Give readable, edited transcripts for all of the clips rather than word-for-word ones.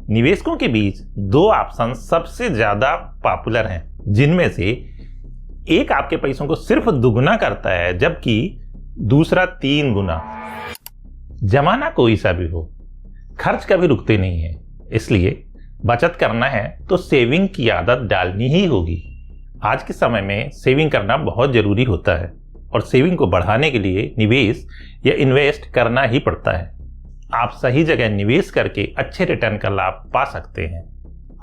निवेशकों के बीच दो ऑप्शन सबसे ज्यादा पॉपुलर हैं, जिनमें से एक आपके पैसों को सिर्फ दुगुना करता है जबकि दूसरा 3 गुना। जमाना कोई सा भी हो, खर्च कभी रुकते नहीं है, इसलिए बचत करना है तो सेविंग की आदत डालनी ही होगी। आज के समय में सेविंग करना बहुत जरूरी होता है और सेविंग को बढ़ाने के लिए निवेश या इन्वेस्ट करना ही पड़ता है। आप सही जगह निवेश करके अच्छे रिटर्न का लाभ पा सकते हैं।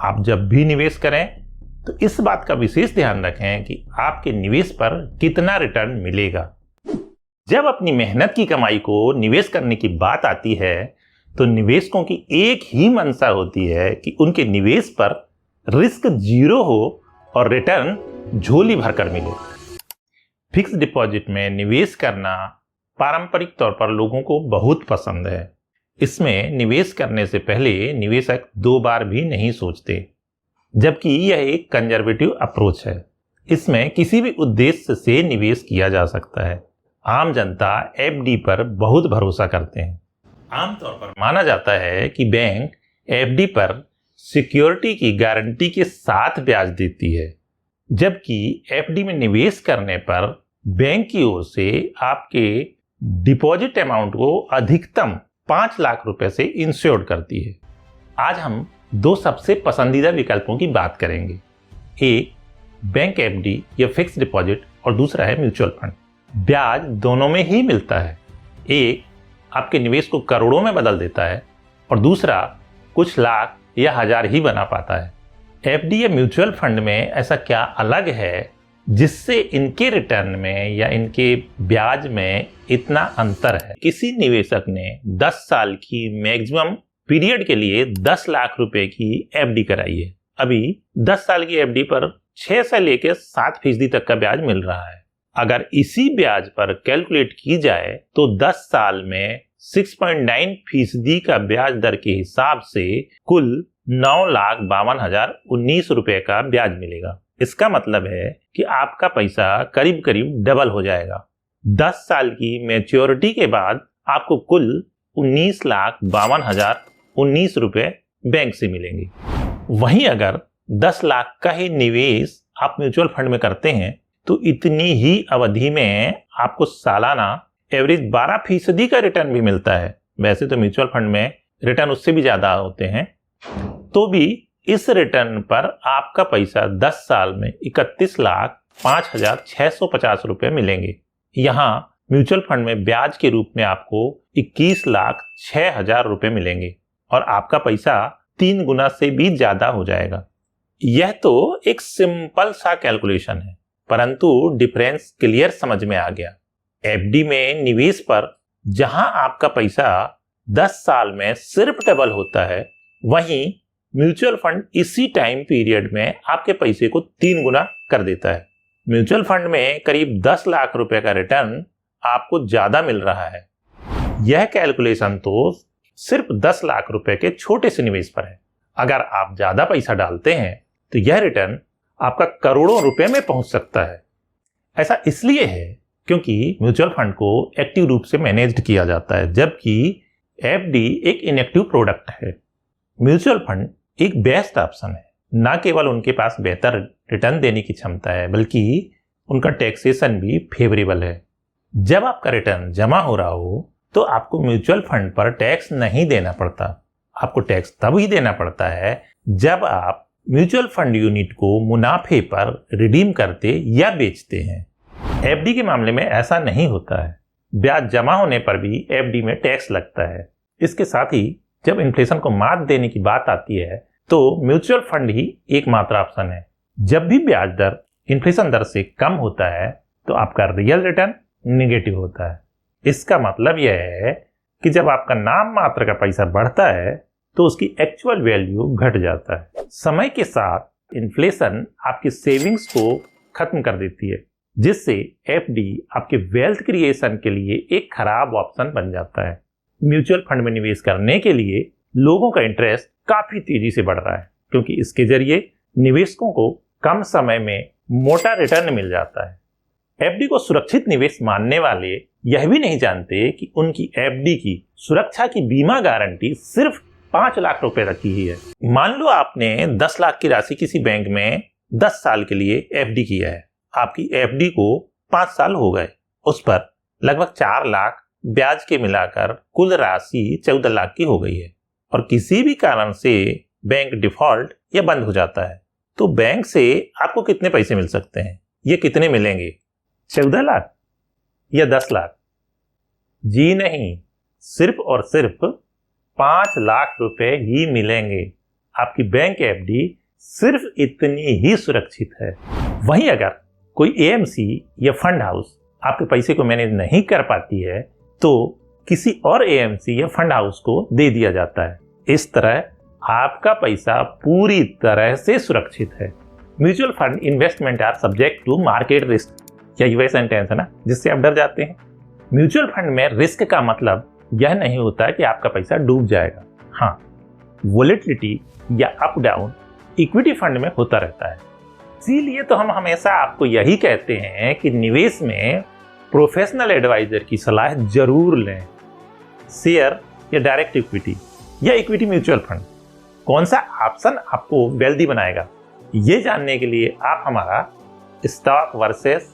आप जब भी निवेश करें तो इस बात का विशेष ध्यान रखें कि आपके निवेश पर कितना रिटर्न मिलेगा। जब अपनी मेहनत की कमाई को निवेश करने की बात आती है तो निवेशकों की एक ही मंशा होती है कि उनके निवेश पर रिस्क 0 हो और रिटर्न झोली भरकर मिले। फिक्स डिपॉजिट में निवेश करना पारंपरिक तौर पर लोगों को बहुत पसंद है। इसमें निवेश करने से पहले निवेशक 2 बार भी नहीं सोचते, जबकि यह एक कंजर्वेटिव अप्रोच है। इसमें किसी भी उद्देश्य से निवेश किया जा सकता है। आम जनता एफडी पर बहुत भरोसा करते हैं। आमतौर पर माना जाता है कि बैंक एफडी पर सिक्योरिटी की गारंटी के साथ ब्याज देती है, जबकि एफडी में निवेश करने पर बैंक की ओर से आपके डिपॉजिट अमाउंट को अधिकतम 5 लाख रुपए से इंश्योर्ड करती है। आज हम 2 सबसे पसंदीदा विकल्पों की बात करेंगे। एक बैंक एफडी या फिक्स डिपॉजिट और दूसरा है म्यूचुअल फंड। ब्याज दोनों में ही मिलता है। एक आपके निवेश को करोड़ों में बदल देता है और दूसरा कुछ लाख या हजार ही बना पाता है। एफडी या म्यूचुअल फंड में ऐसा क्या अलग है जिससे इनके रिटर्न में या इनके ब्याज में इतना अंतर है? किसी निवेशक ने 10 साल की मैक्सिमम पीरियड के लिए 10 लाख रुपए की एफडी कराई है। अभी 10 साल की एफडी पर 6 से लेकर 7% तक का ब्याज मिल रहा है। अगर इसी ब्याज पर कैलकुलेट की जाए तो 10 साल में 6.9% का ब्याज दर के हिसाब से कुल 9,52,019 रुपए का ब्याज मिलेगा। इसका मतलब है कि आपका पैसा करीब करीब डबल हो जाएगा। 10 साल की मैच्योरिटी के बाद आपको कुल 19,52,019 रुपए बैंक से मिलेंगे। वहीं अगर 10 लाख का ही निवेश आप म्यूचुअल फंड में करते हैं तो इतनी ही अवधि में आपको सालाना एवरेज 12% का रिटर्न भी मिलता है। वैसे तो म्यूचुअल फंड में रिटर्न उससे भी ज्यादा होते हैं, तो भी इस रिटर्न पर आपका पैसा 10 साल में 31,05,650 रुपए मिलेंगे। यहाँ म्यूचुअल फंड में ब्याज के रूप में आपको 21,06,000 रुपए मिलेंगे और आपका पैसा 3 गुना से भी ज्यादा हो जाएगा। यह तो एक सिंपल सा कैलकुलेशन है, परंतु डिफरेंस क्लियर समझ में आ गया। एफडी में निवेश पर जहां आपका पैसा 10 साल में सिर्फ डबल होता है, वहीं म्यूचुअल फंड इसी टाइम पीरियड में आपके पैसे को 3 गुना कर देता है। म्यूचुअल फंड में करीब 10 लाख रुपए का रिटर्न आपको ज्यादा मिल रहा है। यह कैलकुलेशन तो सिर्फ 10 लाख रुपए के छोटे से निवेश पर है। अगर आप ज्यादा पैसा डालते हैं तो यह रिटर्न आपका करोड़ों रुपए में पहुंच सकता है। ऐसा इसलिए है क्योंकि म्यूचुअल फंड को एक्टिव रूप से मैनेज्ड किया जाता है, जबकि एफडी एक इनएक्टिव प्रोडक्ट है। म्यूचुअल फंड एक बेस्ट ऑप्शन है। ना केवल उनके पास बेहतर रिटर्न देने की क्षमता है, बल्कि उनका टैक्सेशन भी फेवरेबल है। जब आपका रिटर्न जमा हो रहा हो तो आपको म्यूचुअल फंड पर टैक्स नहीं देना पड़ता। आपको टैक्स तब ही देना पड़ता है जब आप म्यूचुअल फंड यूनिट को मुनाफे पर रिडीम करते या बेचते हैं। एफडी के मामले में ऐसा नहीं होता है। ब्याज जमा होने पर भी एफडी में टैक्स लगता है। इसके साथ ही जब इन्फ्लेशन को मात देने की बात आती है तो म्यूचुअल फंड ही एकमात्र ऑप्शन है। जब भी ब्याज दर इन्फ्लेशन दर से कम होता है तो आपका रियल रिटर्न निगेटिव होता है। इसका मतलब यह है कि जब आपका नाम मात्र का पैसा बढ़ता है तो उसकी एक्चुअल वैल्यू घट जाता है। समय के साथ इन्फ्लेशन आपकी सेविंग्स को खत्म कर देती है, जिससे एफडी आपके वेल्थ क्रिएशन के लिए एक खराब ऑप्शन बन जाता है। म्यूचुअल फंड में निवेश करने के लिए लोगों का इंटरेस्ट काफी तेजी से बढ़ रहा है, क्योंकि इसके जरिए निवेशकों को कम समय में मोटा रिटर्न मिल जाता है। एफडी को सुरक्षित निवेश मानने वाले यह भी नहीं जानते कि उनकी एफडी की सुरक्षा की बीमा गारंटी सिर्फ 5 लाख रुपए रखी ही है। मान लो आपने 10 लाख की राशि किसी बैंक में 10 साल के लिए एफडी किया है। आपकी एफडी को 5 साल हो गए, उस पर लगभग 4 लाख ब्याज के मिलाकर कुल राशि 14 लाख की हो गई है और किसी भी कारण से बैंक डिफॉल्ट या बंद हो जाता है, तो बैंक से आपको कितने पैसे मिल सकते हैं? ये कितने मिलेंगे? 14 लाख या 10 लाख? जी नहीं, सिर्फ और सिर्फ 5 लाख रुपए ही मिलेंगे। आपकी बैंक एफडी सिर्फ इतनी ही सुरक्षित है। वहीं अगर कोई एएमसी या फंड हाउस आपके पैसे को मैनेज नहीं कर पाती है तो किसी और एएमसी या फंड हाउस को दे दिया जाता है। इस तरह आपका पैसा पूरी तरह से सुरक्षित है। Mutual fund investment are subject to market risk, यही वही सेंटेंस है ना जिससे आप डर जाते हैं। म्यूचुअल फंड में रिस्क का मतलब यह नहीं होता कि आपका पैसा डूब जाएगा। हाँ, वोलेटिलिटी या अप डाउन इक्विटी फंड में होता रहता है। इसीलिए तो हम हमेशा आपको यही कहते हैं कि निवेश में प्रोफेशनल एडवाइजर की सलाह जरूर लें। शेयर या डायरेक्ट इक्विटी या इक्विटी म्यूचुअल फंड, कौन सा ऑप्शन आपको वेल्दी बनाएगा, ये जानने के लिए आप हमारा स्टॉक वर्सेस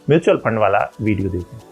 म्यूचुअल फंड वाला वीडियो देखें।